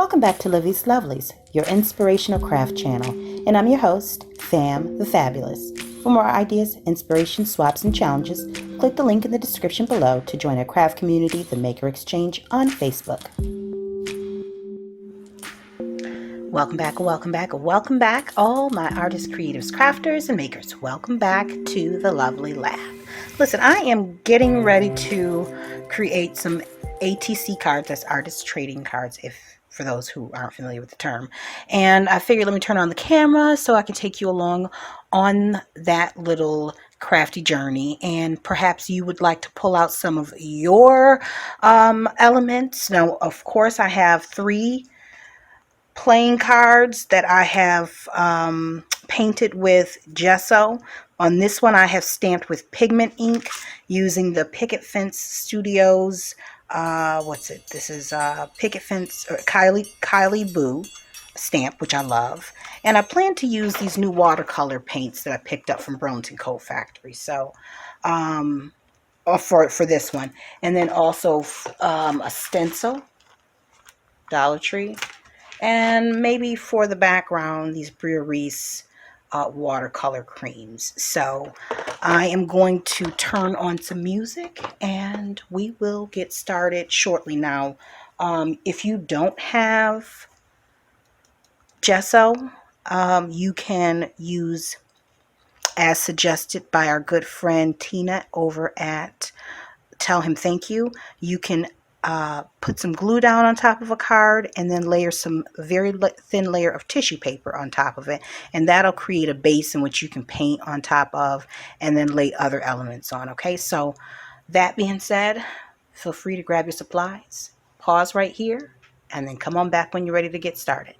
Welcome back to Livie'S Lovelies, your inspirational craft channel, and I'm your host, Fam the Fabulous. For more ideas, inspiration, swaps, and challenges, click the link in the description below to join our craft community, the Maker Exchange, on Facebook. Welcome back, all my artists, creatives, crafters, and makers. Welcome back to the Lovely Lab. Listen, I am getting ready to create some ATC cards, that's artist trading cards, if for those who aren't familiar with the term. And I figured let me turn on the camera so I can take you along on that little crafty journey, and perhaps you would like to pull out some of your elements. Now, of course, I have 3 playing cards that I have painted with gesso. On this one, I have stamped with pigment ink using the Picket Fence Studios. This is Picket Fence or Kylie Boo stamp, which I love. And I plan to use these new watercolor paints that I picked up from Burlington Coat Factory. So, for this one, and then also a stencil, Dollar Tree. And maybe for the background, these Bria Reese watercolor creams. So I am going to turn on some music and we will get started shortly. Now, if you don't have gesso, you can use, as suggested by our good friend Tina over at Tell Him Thank You, you can put some glue down on top of a card and then layer some very thin layer of tissue paper on top of it, and that'll create a base in which you can paint on top of and then lay other elements on. Okay, so that being said, feel free to grab your supplies, pause right here, and then come on back when you're ready to get started.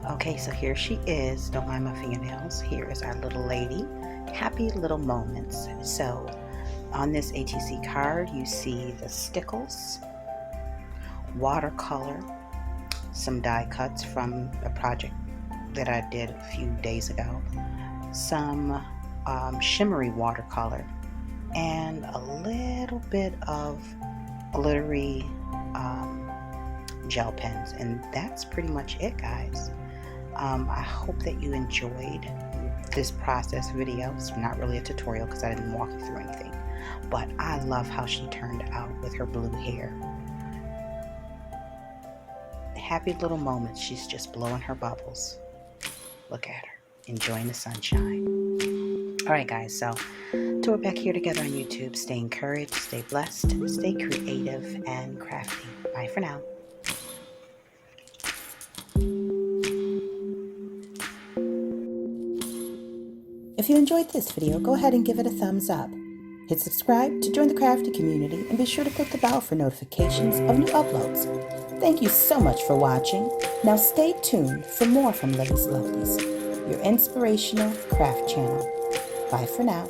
Okay, so here she is. Don't mind my fingernails. Here is our little lady. Happy little moments. So on this ATC card, you see the stickles, watercolor, some die cuts from a project that I did a few days ago, some shimmery watercolor, and a little bit of glittery gel pens. And that's pretty much it, guys. I hope that you enjoyed this process video. It's not really a tutorial because I didn't walk you through anything, but I love how she turned out with her blue hair. Happy little moments. She's just blowing her bubbles. Look at her, enjoying the sunshine. All right, guys, so till we're back here together on YouTube, stay encouraged, stay blessed, stay creative and crafty. Bye for now. If you enjoyed this video, go ahead and give it a thumbs up. Hit subscribe to join the crafty community and be sure to click the bell for notifications of new uploads. Thank you so much for watching. Now stay tuned for more from Livie'S Lovelies, your inspirational craft channel. Bye for now.